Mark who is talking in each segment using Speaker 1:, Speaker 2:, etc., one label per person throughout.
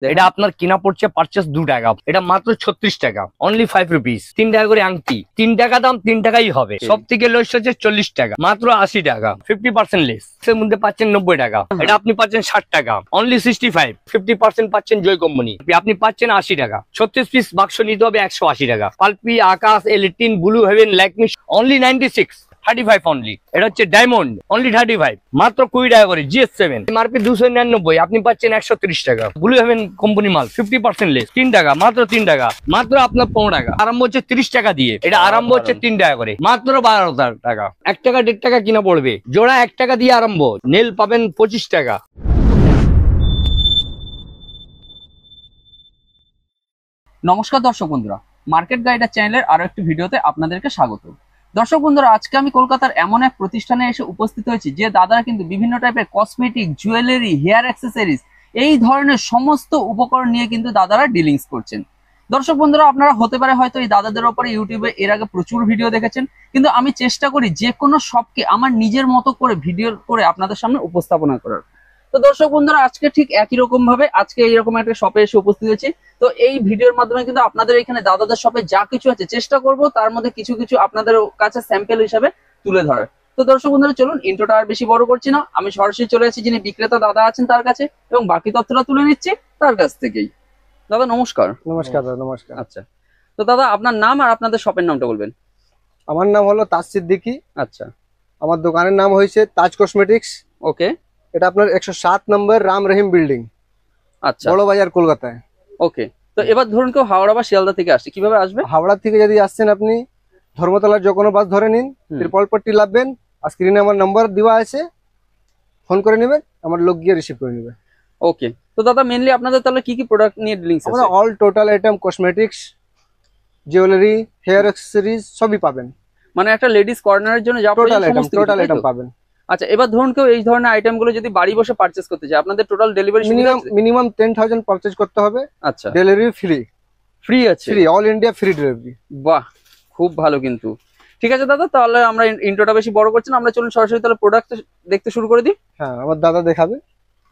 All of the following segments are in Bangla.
Speaker 1: এটা আপনার কিনা পড়ছে পারচেস 2 টাকা, এটা মাত্র 36 টাকা, অনলি 5 রুপিস। 3 টাকা করে আংটি, 3 টাকা দাম, 3 টাকাই হবে। সব থেকে লোয়েস্ট হচ্ছে 40 টাকা, মাত্র 80 টাকা, 50% লেস। এর মধ্যে পাচ্ছেন 90 টাকা, এটা আপনি পাচ্ছেন 60 টাকা, অনলি 65। 50% পাচ্ছেন জয় কোম্পানি, আপনি পাচ্ছেন 80 টাকা। 36 পিস বাক্স নিতে হবে 180 টাকা। পালপি, আকাশ, এলিটিন, Blue Heaven, Lakme only 96, 35 only. এটা হচ্ছে ডায়মন্ড, অনলি 35, মাত্র 20 টাকা করে। GS7 এমআরপি 299, আপনি পাচ্ছেন 130 টাকা। ব্লু হেভেন কোম্পানি মাল, 50% লেস, 3 টাকা, মাত্র 3 টাকা, মাত্র আপনার 15 টাকা। আরম্ভ হচ্ছে 30 টাকা দিয়ে, এটা আরম্ভ হচ্ছে 3 টাকা করে, মাত্র 12 টাকা। 1 টাকা 1.5 টাকা কিনা পড়বে, জোড়া 1 টাকা দিয়ে আরম্ভ। নেল পাবেন 25 টাকা।
Speaker 2: নমস্কার দর্শক বন্ধুরা, মার্কেট গাইডার চ্যানেলের আরো একটি ভিডিওতে আপনাদেরকে স্বাগত। দর্শক বন্ধুরা, আজকে আমি কলকাতার এমন এক প্রতিষ্ঠানে এসে উপস্থিত হয়েছি যে দাদারা কিন্তু বিভিন্ন টাইপের কসমেটিক, জুয়েলারি, হেয়ার অ্যাক্সেসরিজ এই ধরনের সমস্ত উপকরণ নিয়ে কিন্তু দাদারা ডিলিংস করছেন। দর্শক বন্ধুরা, আপনারা হতে পারে হয়তো এই দাদাদের উপরে ইউটিউবে এর আগে প্রচুর ভিডিও দেখেছেন, কিন্তু আমি চেষ্টা করি যে কোনো শপকে আমার নিজের মতো করে ভিডিও করে আপনাদের সামনে উপস্থাপনা করার। তো দর্শক বন্ধুরা, আজকে ঠিক একই রকম ভাবে আজকে এইরকম একটা শপে এসে উপস্থিত হয়েছি। তো এই ভিডিওর মাধ্যমে কিন্তু আপনাদের এখানে দাদাদের শপে যা কিছু আছে চেষ্টা করব তার মধ্যে কিছু কিছু আপনাদের কাছে স্যাম্পল হিসাবে তুলে ধরার। তো দর্শক বন্ধুরা, চলুন ইন্ট্রোটা আর বেশি বড় করছি না, আমি সরাসরি চলে এসেছি যিনি বিক্রেতা দাদা আছেন তার কাছে এবং বাকি তথ্যটা তুলে নিচ্ছি তার কাছ থেকেই। দাদা নমস্কার।
Speaker 3: নমস্কার দাদা, নমস্কার।
Speaker 2: আচ্ছা, তো দাদা আপনার নাম আর আপনাদের শপের নামটা বলবেন।
Speaker 3: আমার নাম হলো তাজ সিদ্দিকী।
Speaker 2: আচ্ছা,
Speaker 3: আমার দোকানের নাম হয়েছে তাজ কসমেটিক্স।
Speaker 2: ওকে।
Speaker 3: এটা আপনার 107 নম্বর রাম রহিম বিল্ডিং,
Speaker 2: আচ্ছা,
Speaker 3: বড় বাজার, কলকাতায়।
Speaker 2: ওকে। তো এবার ধরুন কেউ হাওড়া বা শিয়ালদা থেকে আসছে, কিভাবে আসবে?
Speaker 3: হাওড়া থেকে যদি আসছেন আপনি ধর্মতলার যে কোনো বাস ধরে নিন, ত্রিপলপট্টি লাভবেন, আর স্ক্রিনে আমার নাম্বার দেওয়া আছে, ফোন করে নেবেন, আমার লোক গিয়ে রিসিভ করে নেবে।
Speaker 2: ওকে। তো দাদা মেইনলি আপনাদের তাহলে কি কি প্রোডাক্ট নিয়ে ডিলিংস আছে?
Speaker 3: আমরা all total item, cosmetics, jewellery, hair accessories সবই পাবেন।
Speaker 2: মানে একটা লেডিস কর্নারের জন্য যা
Speaker 3: টোটাল আইটেম,
Speaker 2: সমস্ত কিছু,
Speaker 3: টোটাল
Speaker 2: তাই তো?
Speaker 3: আইটেম পাবেন।
Speaker 2: আচ্ছা, এবার ধরুন কেউ এই ধরনের আইটেমগুলো যদি বাড়ি বসে পারচেজ করতে চায়, আপনাদের টোটাল ডেলিভারি সুবিধা আছে?
Speaker 3: মিনিমাম 10,000 পারচেজ করতে হবে।
Speaker 2: আচ্ছা,
Speaker 3: ডেলিভারি ফ্রি।
Speaker 2: ফ্রি আছে?
Speaker 3: Free, all India free delivery.
Speaker 2: বাহ, খুব ভালো কিন্তু। ঠিক আছে দাদা, তাহলে আমরা ইন্ট্রোটা বেশি বড় করছি না, আমরা চলুন সরাসরি তাহলে প্রোডাক্ট দেখতে শুরু করে দিই।
Speaker 3: হ্যাঁ, আমার দাদা দেখাবে।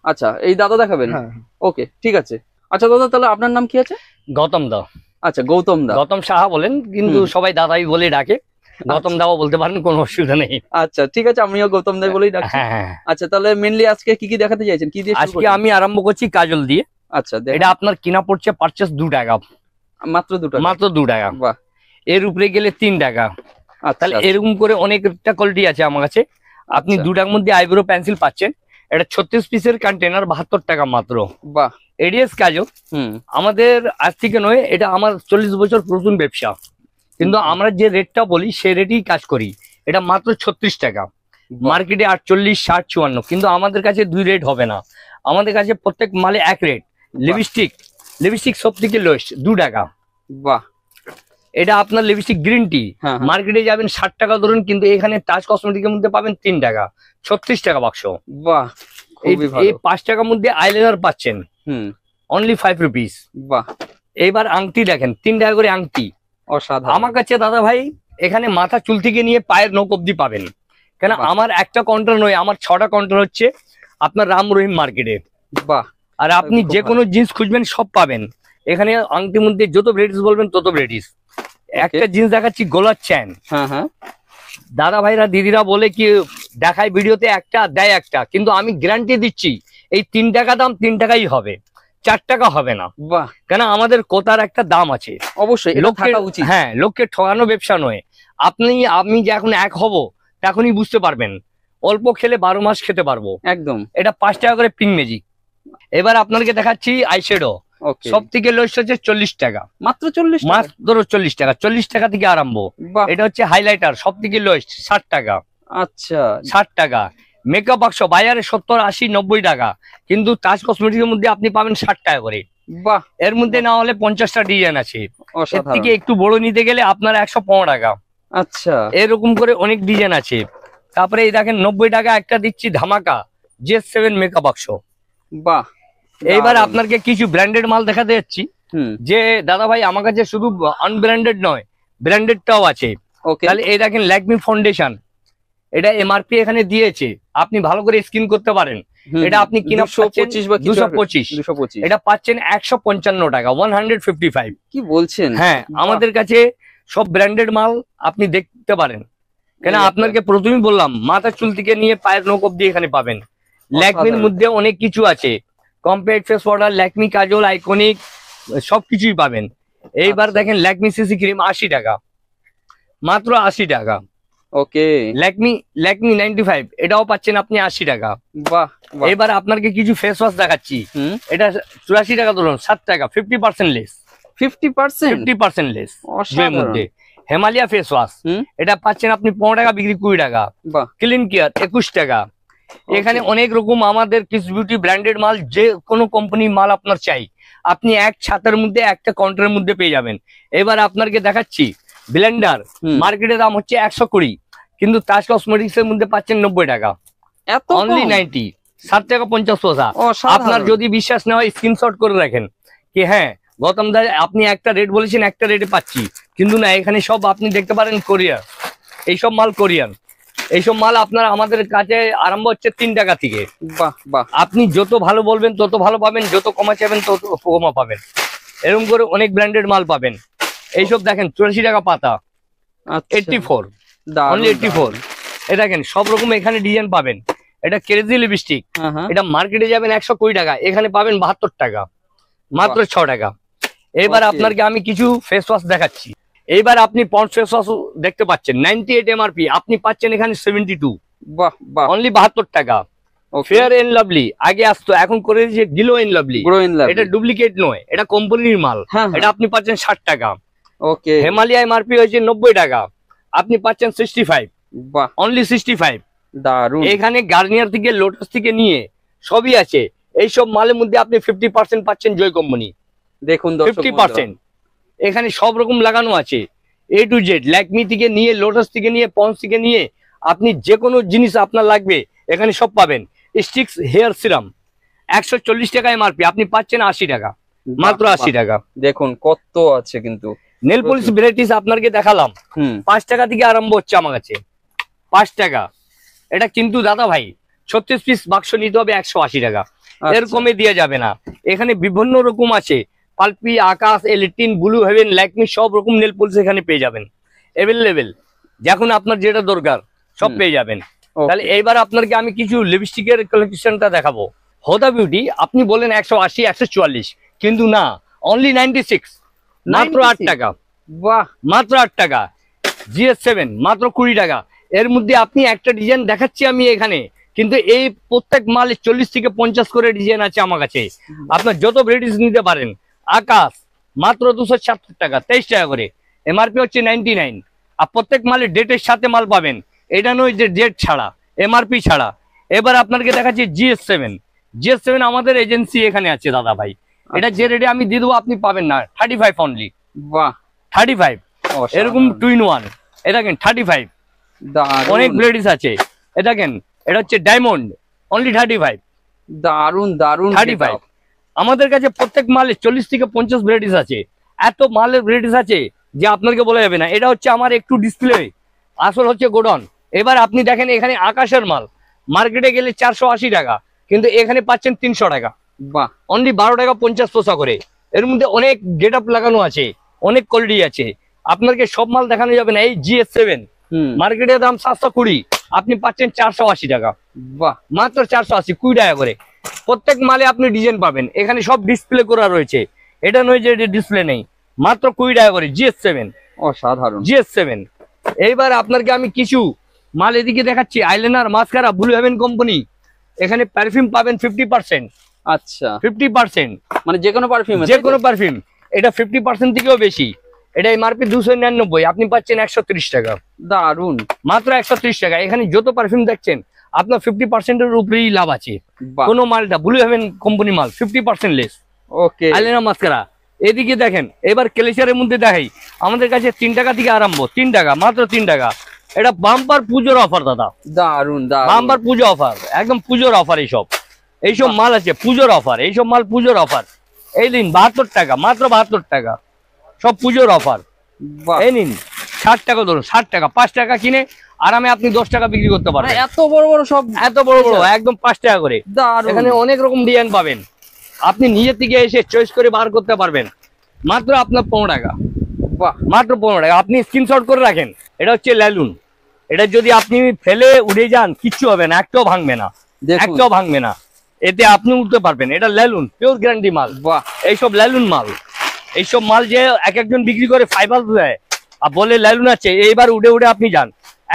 Speaker 2: আচ্ছা, এই দাদা দেখাবেন?
Speaker 3: হ্যাঁ,
Speaker 2: ওকে, ঠিক আছে। আচ্ছা দাদা, তাহলে আপনার নাম কি আছে?
Speaker 1: গৌতম দা।
Speaker 2: আচ্ছা, গৌতম দা।
Speaker 1: গৌতম সাহা বলেন, কিন্তু সবাই দাদাই বলে ডাকে। গৌতম দাও বলতে পারেন, কোনো অসুবিধা নেই।
Speaker 2: আচ্ছা, ঠিক আছে, আমিও গৌতম দা বলেই ডাকছি।
Speaker 1: হ্যাঁ,
Speaker 2: আচ্ছা, তাহলে মেইনলি আজকে কি কি দেখাতে চাইছেন, কি দিয়ে শুরু
Speaker 1: আজকে
Speaker 2: করছেন?
Speaker 1: আমি আরম্ভ করছি কাজল দিয়ে।
Speaker 2: আচ্ছা,
Speaker 1: এটা আপনার কিনা পড়ছে পারচেস 2 টাকা,
Speaker 2: মাত্র 2 টাকা?
Speaker 1: মাত্র 2 টাকা।
Speaker 2: বাহ,
Speaker 1: এর উপরে গেলে 3 টাকা।
Speaker 2: আচ্ছা,
Speaker 1: তাহলে এরকম করে অনেকটা কোয়ালিটি আছে আমার কাছে। আপনি
Speaker 2: আচ্ছা।
Speaker 1: 2 টাকার মধ্যে আইব্রো পেন্সিল পাচ্ছেন, এটা 36 পিসের কন্টেনার, 72 টাকা মাত্র।
Speaker 2: বাহ,
Speaker 1: এডিএস কাজল আমাদের আজ থেকে নয়, এটা আমার 40 বছর নতুন ব্যবসা, কিন্তু আমরা যে রেটটা বলি সেই রেটেই কাজ করি। এটা মাত্র 36 টাকা, মার্কেটে 48, 60, 54, কিন্তু আমাদের কাছে 2 রেট হবে না, আমাদের কাছে প্রত্যেক মালে 1 রেট। লিপস্টিক সব থেকে লোয়েস্ট 2 টাকা।
Speaker 2: বাহ,
Speaker 1: এটা আপনার লিপস্টিক গ্রিন টি, মার্কেটে যাবেন 60 টাকা ধরুন, কিন্তু এখানে তাজ কসমেটিকের মধ্যে পাবেন 3 টাকা, 36 টাকা বাক্স।
Speaker 2: বাহ,
Speaker 1: এই 5 টাকার মধ্যে আইলাইনার পাচ্ছেন, অনলি 5 রুপিস।
Speaker 2: বাহ,
Speaker 1: এইবার আংটি দেখেন, 3 টাকা করে আংটি।
Speaker 2: অসাধারণ।
Speaker 1: আমার কাছে দাদা ভাই এখানে মাথা চুল থেকে নিয়ে পায়ের নখ অব্দি পাবেন, কেন আমার একটা কাউন্টার নয়, আমার 6টা কাউন্টার হচ্ছে আপনার রাম রহিম মার্কেটে।
Speaker 2: বাহ,
Speaker 1: আর আপনি যে কোনো জিনিস খুঁজবেন সব পাবেন এখানে। আংটির মধ্যে যত ভ্যারাইটিস বলবেন তত ভ্যারাইটিস। একটা জিনিস দেখাচ্ছি, গোলার চেন।
Speaker 2: হ্যাঁ,
Speaker 1: দাদা ভাইরা দিদিরা বলে কি দেখায় ভিডিওতে একটা দেয় একটা, কিন্তু আমি গ্যারান্টি দিচ্ছি এই 3 টাকা দাম 3 টাকাই হবে, 4 টাকা হবে না।
Speaker 2: বাহ,
Speaker 1: কেন আমাদের কোথার একটা দাম আছে,
Speaker 2: অবশ্যই এটা থাকা উচিত।
Speaker 1: হ্যাঁ, লোককে ঠকানো ব্যবসা নয়। আমি যে এখন এক হব তখনই বুঝতে পারবেন, অল্প খেলে 12 মাস খেতে পারবো
Speaker 2: একদম।
Speaker 1: এটা 5 টাকা করে পিঙ্ক ম্যাজিক। এবার আপনাদেরকে দেখাচ্ছি আইশ্যাডো, সব থেকে লোয়েস্ট হচ্ছে 40 টাকা,
Speaker 2: মাত্র 40 টাকা?
Speaker 1: মাত্র 40 টাকা, 40 টাকা থেকে আরম্ভ। এটা হচ্ছে হাইলাইটার, সব থেকে লোয়েস্ট 60 টাকা।
Speaker 2: আচ্ছা,
Speaker 1: 60 টাকা। মেকআপ বাক্স বাজারে 70, 80, 90 টাকা, কিন্তু তাজ কসমেটিকের মধ্যে আপনি পাবেন 60 টাকা করে।
Speaker 2: বাহ,
Speaker 1: এর মধ্যে না হলে 50টা ডিজাইন আছে, এর
Speaker 2: অসাধারণ।
Speaker 1: থেকে একটু বড় নিতে গেলে আপনার 115 টাকা।
Speaker 2: আচ্ছা,
Speaker 1: এরকম করে অনেক ডিজাইন আছে। তারপরে এই দেখেন 90 টাকা একটা দিচ্ছি ধামাকা GS7 মেকআপ বাক্স।
Speaker 2: বাহ,
Speaker 1: এইবার আপনাকে কিছু ব্র্যান্ডেড মাল দেখাতে যাচ্ছি, যে দাদা ভাই আমার কাছে শুধু আনব্র্যান্ডেড নয়, ব্র্যান্ডেডটাও আছে। তাহলে এই দেখেন ল্যাকমি ফাউন্ডেশন, এটা এমআরপি এখানে দিয়েছে, আপনি ভালো করে স্ক্রিন করতে পারেন। এটা আপনি কিনা
Speaker 2: 225 বা
Speaker 1: 225,
Speaker 2: 225
Speaker 1: এটা পাচ্ছেন 155 টাকা, 155।
Speaker 2: কি বলছেন?
Speaker 1: হ্যাঁ, আমাদের কাছে সব ব্র্যান্ডেড মাল আপনি দেখতে পারেন। কেন আপনাকে প্রথমেই বললাম, মাথার চুল থেকে নিয়ে পায়ের নখ অব্দি এখানে পাবেন। ল্যাকমির মধ্যে অনেক কিছু আছে, কম্প্যাক্ট ফেস পাউডার, ল্যাকমি কাজল, আইকনিক সবকিছুই পাবেন। এইবার দেখেন ল্যাকমি সিসি ক্রিম 80 টাকা, মাত্র 80 টাকা।
Speaker 2: ওকে,
Speaker 1: ল্যাকমি 95, এটাও পাচ্ছেন আপনি 80 টাকা।
Speaker 2: বাহ বাহ।
Speaker 1: এবার আপনাকে কিছু ফেস ওয়াশ দেখাচ্ছি, এটা 84 টাকা ধরুন, 7 টাকা, 50% লেস,
Speaker 2: 50%
Speaker 1: 50% লেস এর
Speaker 2: অসাধারণ।
Speaker 1: মধ্যে। হিমালয়া ফেস ওয়াশ, এটা পাচ্ছেন আপনি 15 টাকা বিক্রি, 20 টাকা।
Speaker 2: বাহ,
Speaker 1: ক্লিন কেয়ার 21 টাকা। এখানে অনেক রকম আমাদের কিস বিউটি ব্র্যান্ডেড মাল, যে কোনো কোম্পানির মাল আপনার চাই, আপনি এক ছাতার মধ্যে একটা কাউন্টারের মধ্যে পেয়ে যাবেন। এবার আপনাকে দেখাচ্ছি ব্লেন্ডার, মার্কেটের দাম হচ্ছে 120, কিন্তু তাজ কসমেটিক্স এর মধ্যে পাচ্ছেন 90 টাকা,
Speaker 2: এত
Speaker 1: অনলি
Speaker 2: কম?
Speaker 1: 90, 7 টাকা 50 পয়সা।
Speaker 2: অসাধারণ।
Speaker 1: আপনার যদি বিশ্বাস না হয় স্ক্রিনশট করে রাখেন কি হ্যাঁ গৌতম দা আপনি একটা রেট বলেছেন, একটা রেটে পাচ্ছি, কিন্তু না, এখানে সব আপনি দেখতে পারেন কোরিয়ার, এইসব মাল কোরিয়ান। এইসব মাল আপনার আমাদের কাছে আরম্ভ হচ্ছে 3 টাকা থেকে।
Speaker 2: বাহ বাহ,
Speaker 1: আপনি যত ভালো বলবেন তত ভালো পাবেন, যত কমা চাইবেন তত কমা পাবেন। এরকম করে অনেক ব্র্যান্ডেড মাল পাবেন। এইসব দেখেন 84 টাকা পাতা,
Speaker 2: আচ্ছা
Speaker 1: 84,
Speaker 2: দারুণ,
Speaker 1: অনলি 84। এ দেখেন সব রকম এখানে ডিজাইন পাবেন। এটা ক্রেজি লিপস্টিক,
Speaker 2: হ্যাঁ হ্যাঁ,
Speaker 1: এটা মার্কেটে যাবেন 120 টাকা, এখানে পাবেন 72 টাকা, মাত্র 6 টাকা। এবার
Speaker 2: Okay.
Speaker 1: আপনাকে আমি কিছু ফেস ওয়াশ দেখাচ্ছি। এইবার আপনি পন্ডস ফেস ওয়াশ দেখতে পাচ্ছেন 98 এমআরপি, আপনি পাচ্ছেন এখানে 72,
Speaker 2: বাহ বাহ।
Speaker 1: অনলি 72 টাকা।
Speaker 2: ওকে,
Speaker 1: ফেয়ার এন্ড লাভলি আগে আসতো, এখন করে দিয়েছে Glow and Lovely.
Speaker 2: Grow in love.
Speaker 1: এটা ডুপ্লিকেট নয়, এটা কোম্পানির মাল।
Speaker 2: হ্যাঁ
Speaker 1: এটা আপনি পাচ্ছেন 60 টাকা।
Speaker 2: ওকে,
Speaker 1: হিমালয়া এমআরপি হয়েছে 90 টাকা, আপনি পাচ্ছেন 65,
Speaker 2: বাহ
Speaker 1: অনলি 65।
Speaker 2: দারুণ।
Speaker 1: এখানে গার্নিয়ার থেকে লোটাস থেকে নিয়ে সবই আছে। এইসব মালের মধ্যে আপনি 50% পাচ্ছেন জয় কোম্পানি,
Speaker 2: দেখুন দর্শক
Speaker 1: 50%। এখানে সব রকম লাগানো আছে, এ টু জেড, ল্যাকমি থেকে নিয়ে, লোটাস থেকে নিয়ে, পন্স থেকে নিয়ে, আপনি যে কোনো জিনিস আপনার লাগবে এখানে সব পাবেন। স্টিক্স হেয়ার সিরাম 140 টাকা এমআরপি, আপনি পাচ্ছেন 80 টাকা,
Speaker 2: বন্ধুরা,
Speaker 1: মাত্র
Speaker 2: বাহ,
Speaker 1: 80 টাকা।
Speaker 2: দেখুন কত আছে কিন্তু।
Speaker 1: নেল পলিশ ভ্যারাইটিস আপনাকে দেখালাম, 5 টাকা থেকে আরম্ভ হচ্ছে আমার কাছে, 5 টাকা। এটা কিন্তু দাদা ভাই 36 পিস বাক্স নিতে হবে 180 টাকা, এর
Speaker 2: আচ্ছা,
Speaker 1: কমে দেওয়া যাবে না। এখানে বিভিন্ন রকম আছে, পালপি, আকাশ, এলিটিন, ব্লু হেভেন, ল্যাকমি, সব রকম নেল পলিশ এখানে পেয়ে যাবেন অ্যাভেলেবেল। যখন আপনার যেটা দরকার সব পেয়ে যাবেন।
Speaker 2: okay,
Speaker 1: তাহলে এইবার আপনাকে আমি কিছু লিপস্টিকের কালেকশনটা দেখাবো। হোদা বিউটি আপনি বলেন 180, 144, কিন্তু না, অনলি 96, মাত্র 8
Speaker 2: 96
Speaker 1: টাকা,
Speaker 2: বাহ
Speaker 1: মাত্র 8 টাকা। GS7 মাত্র 20 টাকা। এর মধ্যে আপনি একটা ডিজাইন দেখাচ্ছি আমি এখানে, কিন্তু এই প্রত্যেক মালে 40 থেকে 50 করে ডিজাইন আছে আমার কাছে, আপনার যত ভ্যারাইটিস নিতে পারেন। আকাশ মাত্র 270 টাকা, 23 টাকা করে, এমআরপি হচ্ছে 99। আর প্রত্যেক মালে ডেটের সাথে মাল পাবেন, এটা নয় যে ডেট ছাড়া, এমআরপি ছাড়া। এবার আপনাকে দেখাচ্ছি GS7 আমাদের এজেন্সি এখানে আছে দাদা ভাই, এটা যে রেটে আমি দিয়ে দেবো আপনি পাবেন না, 35 অনলি,
Speaker 2: বাহ
Speaker 1: 35। এরকম
Speaker 2: অসাধারণ,
Speaker 1: 2 in 1, এটা কেন 35,
Speaker 2: দারুণ
Speaker 1: অনেক ভ্যারাইটিস আছে। এটা কেন, এটা হচ্ছে ডায়মন্ড, অনলি 35,
Speaker 2: দারুণ দারুণ
Speaker 1: 35। আমাদের কাছে প্রত্যেক মালে 40 থেকে 50 ভ্যারাইটিস আছে, এত মালের ভ্যারাইটিস আছে যে আপনাকে বলা যাবে না। এটা হচ্ছে আমার একটু ডিসপ্লে, আসল হচ্ছে গোডাউন। এবার আপনি দেখেন এখানে আকাশের মাল মার্কেটে গেলে 480 টাকা, কিন্তু এখানে পাচ্ছেন 300 টাকা,
Speaker 2: বাহ
Speaker 1: অনলি 12 টাকা 50 পয়সা করে। এর মধ্যে অনেক গেট আপ লাগানো আছে, অনেক কোয়ালিটি আছে, আপনাকে সব মাল দেখানো যাবে না। এই GS7 মার্কেটের দাম 720, আপনি পাচ্ছেন 480 টাকা,
Speaker 2: বাহ
Speaker 1: মাত্র 480, 20 টাকা করে। প্রত্যেক মালে আপনি ডিজাইন পাবেন, এখানে সব ডিসপ্লে করা রয়েছে, এটা নয় যে ডিসপ্লে নেই, মাত্র 20 টাকা করে।
Speaker 2: অসাধারণ,
Speaker 1: GS7। এইবার আপনাকে আমি কিছু মাল এদিকে দেখাচ্ছি, eyeliner, mascara, Blue Heaven company. এখানে পারফিউম পাবেন 50%,
Speaker 2: আচ্ছা
Speaker 1: 50%,
Speaker 2: মানে যে কোনো পারফিউম,
Speaker 1: যে কোনো পারফিউম। এটা 50% থেকেও বেশি, এটা এমআরপি 299, আপনি পাচ্ছেন 130 টাকা,
Speaker 2: দারুণ,
Speaker 1: মাত্র 130 টাকা। এখানে যত পারফিউম দেখছেন আপনার 50%-এর উপরেই লাভ আছে।
Speaker 2: বাহ
Speaker 1: কোনো মালটা ব্লু হেভেন কোম্পানি মাল 50% লেস।
Speaker 2: ওকে,
Speaker 1: আইলাইনার, মাস্কারা এদিকে দেখেন। এবার ক্লেচারের মধ্যে দেখাই, আমাদের কাছে 3 টাকা থেকে আরম্ভ, 3 টাকা, মাত্র 3 টাকা। এটা বাম্পার পুজোর অফার দাদা,
Speaker 2: দারুণ দারুণ,
Speaker 1: বাম্পার পুজো অফার, একদম পুজোর অফার। এইসব মাল আছে পুজোর অফার, এইসব মাল পুজোর অফার। এই দিন 72 টাকা, মাত্র 72 টাকা, সব পুজোর অফার।
Speaker 2: বাহ
Speaker 1: এই নিন 60 টাকা ধরুন, 60 টাকা, 5 টাকা কিনে আরামে আপনি 10 টাকা বিক্রি করতে
Speaker 2: মানে
Speaker 1: পারবেন।
Speaker 2: এত বড় বড় সব,
Speaker 1: এত বড় বড় একদম 5 টাকা করে।
Speaker 2: দারুণ।
Speaker 1: এখানে অনেক রকম ডিজাইন পাবেন, আপনি নিজের থেকে এসে চয়েস করে বার করতে পারবেন। মাত্র আপনার 15 টাকা,
Speaker 2: বাহ,
Speaker 1: মাত্র 15 টাকা। আপনি স্ক্রিনশট করে রাখেন, এটা হচ্ছে ল্যালুন। এটা যদি আপনি ফেলে উড়ে যান কিচ্ছু হবে না, একটাও ভাঙবে না,
Speaker 2: দেখুন,
Speaker 1: একটাও ভাঙবে না, এতে আপনি উঠতে পারবেন। এটা ল্যালুন, পিওর গ্যারান্টি মাল।
Speaker 2: বাহ,
Speaker 1: এইসব ল্যালুন মাল, এইসব মাল যে এক একজন বিক্রি করে ফাইবার দেয় আর বলে ল্যালুন আছে, এইবার উড়ে উড়ে আপনি যান,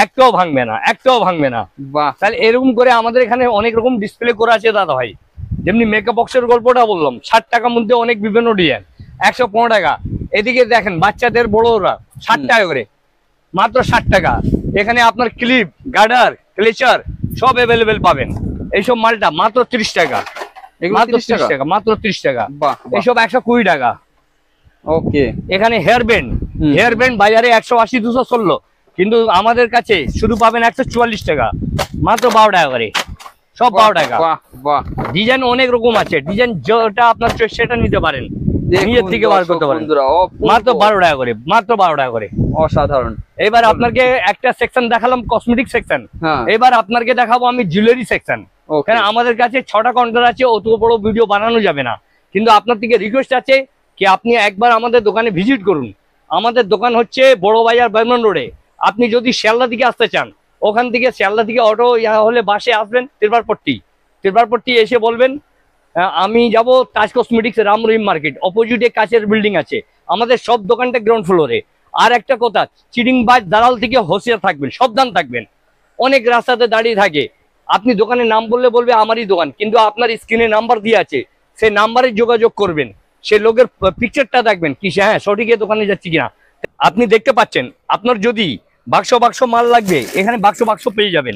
Speaker 1: একটাও ভাঙবে না, একটাও ভাঙবে না।
Speaker 2: বাহ,
Speaker 1: তাহলে এরকম করে আমাদের এখানে অনেক রকম ডিসপ্লে করা আছে দাদা ভাই। যেমনি মেকআপ বক্সের গল্পটা বললাম, 60 টাকার মধ্যে অনেক বিভিন্ন ডিজাইন, 115 টাকা। এদিকে দেখেন বাচ্চাদের বড়রা 60 টাকা করে, মাত্র 60 টাকা। এখানে আপনার ক্লিপ, গার্ডার, ক্লেচার সব অ্যাভেলেবেল পাবেন। এইসব মালটা মাত্র 30 টাকা,
Speaker 2: এগুলো
Speaker 1: মাত্র
Speaker 2: 30
Speaker 1: 30 টাকা, মাত্র 30 টাকা।
Speaker 2: বাহ,
Speaker 1: এইসব 120 টাকা।
Speaker 2: ওকে,
Speaker 1: এখানে হেয়ার ব্যান্ড,
Speaker 2: হুম।
Speaker 1: হেয়ার ব্যান্ড বাজারে 180 216, কিন্তু আমাদের কাছে শুধু পাবেন 144 টাকা, মাত্র 12 টাকা করে, সব 12 টাকা।
Speaker 2: বাহ, বাহ,
Speaker 1: ডিজাইন অনেক রকম আছে, ডিজাইন যেটা আপনার চয়েস সেটা নিতে পারেন, নিজের থেকে বার করতে পারেন।
Speaker 2: বন্ধুরা,
Speaker 1: মাত্র 12 টাকা করে, মাত্র 12 টাকা করে।
Speaker 2: অসাধারণ।
Speaker 1: এবার আপনাকে একটা সেকশন দেখালাম কসমেটিক সেকশন,
Speaker 2: হ্যাঁ,
Speaker 1: এবার আপনাকে দেখাবো আমি জুয়েলারি সেকশন।
Speaker 2: ওকে,
Speaker 1: কারণ আমাদের কাছে 6টা কাউন্টার আছে, অত বড় ভিডিও বানানো যাবে না, কিন্তু আপনার থেকে রিকোয়েস্ট আছে কি আপনি একবার আমাদের দোকানে ভিজিট করুন। আমাদের দোকান হচ্ছে বড় বাজার বার্মান রোডে। আপনি যদি শিয়ালদা দিকে আসতে চান, ওখান থেকে শিয়ালদা থেকে অটো হলে বাসে আসবেন তিরবারপট্টি এসে বলবেন আমি যাব তাজ কসমেটিক্স রাম রহিম মার্কেট, অপোজিটে কাচের বিল্ডিং আছে। আমাদের সব দোকানটা গ্রাউন্ড ফ্লোরে। আর একটা কথা, চিটিংবাজ দালাল থেকে হোশিয়ার থাকবেন, সাবধান থাকবেন। অনেক রাস্তাতে দাঁড়িয়ে থাকে, আপনি দোকানের নাম বললে বলবে আমারই দোকান, কিন্তু আপনার স্ক্রিনে নাম্বার দিয়ে আছে, সেই নাম্বারে যোগাযোগ করবেন, সে লোকের পিকচারটা দেখবেন কি হ্যাঁ সঠিক দোকানে যাচ্ছি কিনা। আপনি দেখতে পাচ্ছেন, আপনার যদি বাক্স মাল লাগবে, এখানে বাক্স পেয়ে যাবেন,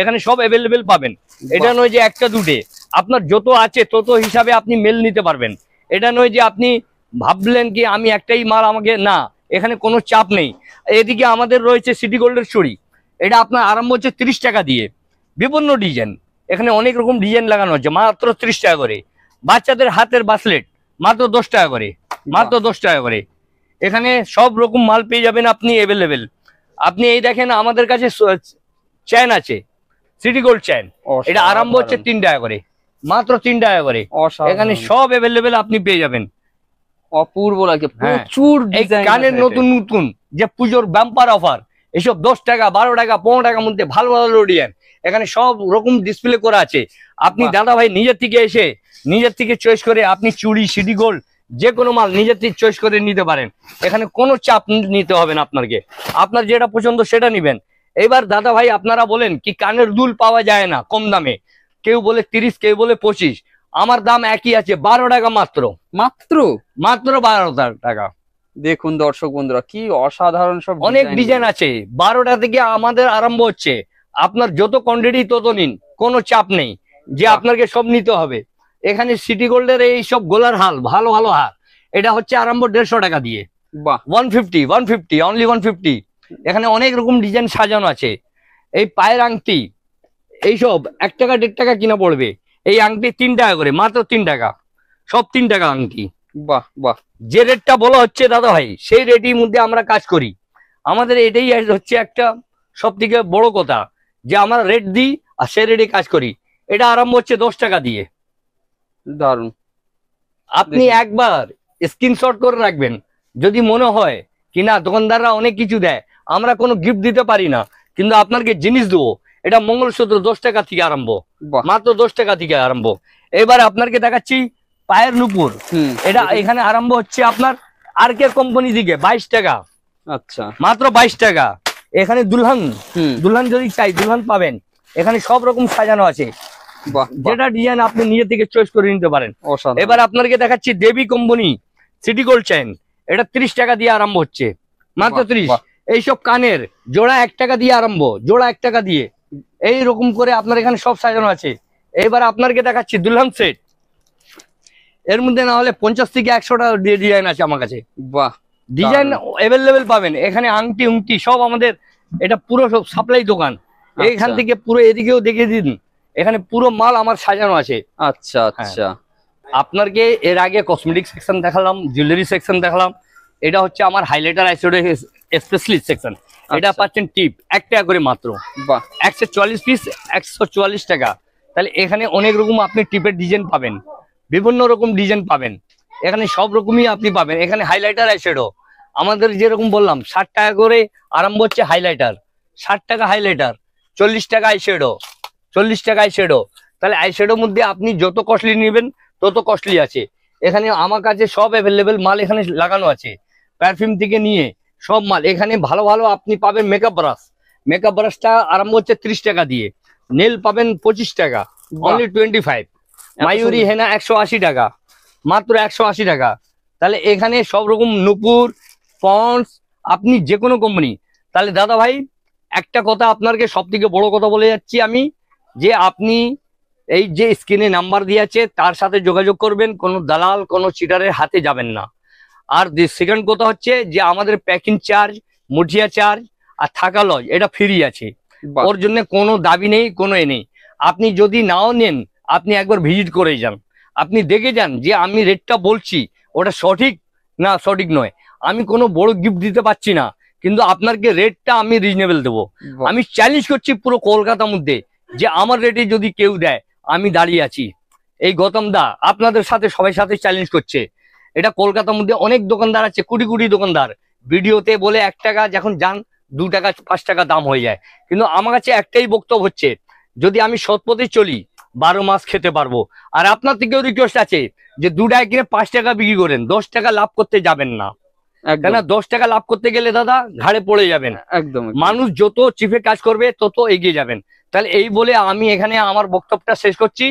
Speaker 1: এখানে সব অ্যাভেলেবেল পাবেন। এটা নয় যে একটা দুটে, আপনার যত আছে তত হিসাবে আপনি মেল নিতে পারবেন। এটা নয় যে আপনি ভাবলেন কি আমি একটাই মাল আমাকে, না, এখানে কোনো চাপ নেই। এদিকে আমাদের রয়েছে সিটি গোল্ডের চুড়ি, এটা আপনার আরম্ভ হচ্ছে 30 টাকা দিয়ে, বিভিন্ন ডিজাইন, এখানে অনেক রকম ডিজাইন লাগানো হচ্ছে, মাত্র 30 টাকা করে। বাচ্চাদের হাতের ব্রেসলেট মাত্র 10 টাকা করে, মাত্র 10 টাকা করে। এখানে সব রকম মাল পেয়ে যাবেন আপনি অ্যাভেলেবেল। আপনি এই দেখেন আমাদের কাছে চেন আছে, সিটি গোল্ড চেন, এটা আরম্ভ হচ্ছে 3 টাকা করে, মাত্র 3 টাকা করে। এখানে সব অ্যাভেলেবেল আপনি পেয়ে যাবেন।
Speaker 2: অপূর্ব লাগে,
Speaker 1: হ্যাঁ।
Speaker 2: প্রচুর
Speaker 1: এই
Speaker 2: ডিজাইন
Speaker 1: কানের নতুন নতুন যে পুজোর বাম্পার অফার, এসব 10 টাকা 12 টাকা 15 টাকার মধ্যে ভালো ভালো ডিজাইন এখানে সব রকম ডিসপ্লে করা আছে। আপনি
Speaker 2: বাহ।
Speaker 1: দাদা ভাই নিজের থেকে এসে নিজের থেকে চয়েস করে আপনি চুড়ি, সিটি গোল্ড যে কোনো মাল নিজের থেকে চয়েস করে নিতে পারেন। এখানে কোনো চাপ নিতে হবে না আপনাকে, আপনার যেটা পছন্দ সেটা নিবেন। এবার দাদা ভাই আপনারা বলেন কি কানের দুল পাওয়া যায় না কম দামে, কেউ বলে 30, কেউ বলে 25, আমার দাম একই আছে 12 টাকা মাত্র,
Speaker 2: মাত্র
Speaker 1: মাত্র 12 টাকা।
Speaker 2: দেখুন দর্শক বন্ধুরা, কি অসাধারণ সব
Speaker 1: অনেক ডিজাইন আছে, 12টা থেকে আমাদের আরম্ভ হচ্ছে। আপনার যত কোয়ান্টিটি তত নিন, কোনো চাপ নেই যে
Speaker 2: বাহ।
Speaker 1: আপনাকে সব নিতে হবে। এখানে সিটি গোল্ডের এই সব গোলার হাল, ভালো ভালো হাল, এটা হচ্ছে আরম্ভ 150 টাকা দিয়ে,
Speaker 2: বাহ,
Speaker 1: 150 অনলি 150। এখানে অনেক রকম ডিজাইন সাজানো আছে। এই পায়ের আংটি এইসব 1 টাকা 1.5 টাকা কিনা পড়বে, এই আংটি 3 টাকা করে, মাত্র 3 টাকা, সব 3 টাকা আংটি।
Speaker 2: বাহ, বাহ,
Speaker 1: যে রেটটা বলা হচ্ছে দাদা ভাই, সেই রেটের মধ্যে আমরা কাজ করি। আমাদের এটাই হচ্ছে একটা সব থেকে বড় কথা, যে আমরা রেট দিই আর সেই রেটে কাজ করি। এটা আরম্ভ হচ্ছে 10 টাকা দিয়ে।
Speaker 2: দারুন।
Speaker 1: আপনি
Speaker 2: দেখুন।
Speaker 1: একবার স্ক্রিনশট করে রাখবেন, যদি মনে হয় কি না দোকানদাররা অনেক কিছু দেয়, আমরা কোনো গিফট দিতে পারি না, কিন্তু আপনাকে জিনিস দেবো। এটা মঙ্গলসূত্র 10 টাকা থেকে আরম্ভ,
Speaker 2: বাহ,
Speaker 1: মাত্র 10 টাকা থেকে আরম্ভ। এবার আপনাকে দেখাচ্ছি পায়ের নুপুর, এটা এখানে আরম্ভ হচ্ছে আপনার আর কে কোম্পানি দিকে 22 টাকা,
Speaker 2: আচ্ছা,
Speaker 1: মাত্র 22 টাকা। এখানে দুলহান,
Speaker 2: হুম,
Speaker 1: দুলহান যদি চাই দুলহান পাবেন, এখানে সব রকম সাজানো আছে,
Speaker 2: বাহ,
Speaker 1: যেটা ডিজাইন আপনি নিজে থেকে চয়েস করে নিতে পারেন।
Speaker 2: অসাধারণ।
Speaker 1: এবার আপনাকে দেখাচ্ছি দেবী কোম্পানি সিটি গোল্ড চেন, এটা 30 টাকা দিয়ে আরম্ভ হচ্ছে, মাত্র
Speaker 2: বাহ,
Speaker 1: 30।
Speaker 2: বাহ।
Speaker 1: এইসব কানের জোড়া 1 টাকা দিয়ে আরম্ভ, জোড়া 1 টাকা দিয়ে, এই রকম করে আপনার এখানে সব সাজানো আছে। এবার আপনাকে দেখাচ্ছি দুলহান সেট, এর মধ্যে না হলে 50 থেকে 100 টাকা ডিজাইন আছে আমার কাছে,
Speaker 2: বাহ,
Speaker 1: ডিজাইন অ্যাভেলেবেল পাবেন। এখানে আংটি উংটি সব আমাদের, এটা পুরো সব সাপ্লাই দোকান। এইখান থেকে পুরো এদিকেও দেখিয়ে দিন, এখানে পুরো মাল আমার সাজানো আছে।
Speaker 2: আচ্ছা, আচ্ছা,
Speaker 1: আপনাকে এর আগে কসমেটিক সেকশন দেখালাম, জুয়েলারি সেকশন দেখালাম, এটা হচ্ছে আমার হাইলাইটার স্পেশালি সেকশন। এটা
Speaker 2: আচ্ছা।
Speaker 1: পাচ্ছেন টিপ 1 টাকা করে মাত্র,
Speaker 2: বাহ
Speaker 1: 144 পিস 144 টাকা। তাহলে এখানে অনেক রকম আপনি টিপের ডিজাইন পাবেন, বিভিন্ন রকম ডিজাইন পাবেন, এখানে সব রকমই আপনি পাবেন। এখানে হাইলাইটার আইশ্যাডো আমাদের যেরকম বললাম 60 টাকা করে আরম্ভ হচ্ছে হাইলাইটার, 60 টাকা হাইলাইটার, 40 টাকা আইশ্যাডো, 40 টাকা আইশ্যাডো। তাহলে আইশ্যাডোর মধ্যে আপনি যত কস্টলি নেবেন তত কস্টলি আছে। এখানে আমার কাছে সব অ্যাভেলেবেল মাল এখানে লাগানো আছে, পারফিউম থেকে নিয়ে সব মাল এখানে ভালো ভালো আপনি পাবেন। মেকআপ ব্রাশ, মেকআপ ব্রাশটা আরম্ভ হচ্ছে 30 টাকা দিয়ে, নেল পাবেন 25 টাকা, অনলি 25। মায়ুরি হেনা 180 টাকা, মাত্র 180 টাকা। তাহলে এখানে সব রকম নুপুর পন্স আপনি যে কোনো কোম্পানি। তাহলে দাদা ভাই একটা কথা আপনাকে সব থেকে বড় কথা বলে যাচ্ছি আমি, যে আপনি এই যে স্ক্রিনে নাম্বার দিয়ে আছে তার সাথে যোগাযোগ করবেন, কোনো দালাল কোনো চিটারের হাতে যাবেন না। আর সেকেন্ড কথা হচ্ছে যে আমাদের প্যাকিং চার্জ, মুঠিয়া চার্জ আর থাকা লজ এটা ফ্রি আছে,
Speaker 2: বাহ
Speaker 1: ওর জন্য কোনো দাবি নেই, কোনো এ নেই। আপনি যদি নাও নেন আপনি একবার ভিজিট করে যান, আপনি দেখে যান যে আমি রেটটা বলছি ওটা সঠিক না সঠিক নয়। আমি কোনো বড় গিফট দিতে পারছি না, কিন্তু আপনাকে রেটটা আমি রিজনেবল দেবো।
Speaker 2: বাহ।
Speaker 1: আমি চ্যালেঞ্জ করছি পুরো কলকাতার মধ্যে যে আমার রেটে যদি কেউ দেয় আমি দাঁড়িয়ে আছি। এই গৌতম দা আপনাদের সাথে সবাই সাথে চ্যালেঞ্জ করছে। এটা কলকাতার মধ্যে অনেক দোকানদার আছে, কোটি কোটি দোকানদার, ভিডিওতে বলে 1 টাকা, যখন যান 2 টাকা 5 টাকা দাম হয়ে যায়। কিন্তু আমার কাছে একটাই বক্তব্য হচ্ছে, যদি আমি সৎ পথে চলি 12 মাস খেতে পারবো। আর আপনার থেকেও রিকোয়েস্ট আছে যে 2 টাকা কিনে 5 টাকা বিক্রি করেন, 10 টাকা লাভ করতে যাবেন না,
Speaker 2: একদম
Speaker 1: কেন 10 টাকা লাভ করতে গেলে দাদা ঘাড়ে পড়ে যাবেন।
Speaker 2: একদম
Speaker 1: মানুষ যত চিপে কাজ করবে তত এগিয়ে যাবেন। তাহলে এই বলে আমি এখানে আমার বক্তব্যটা শেষ করছি।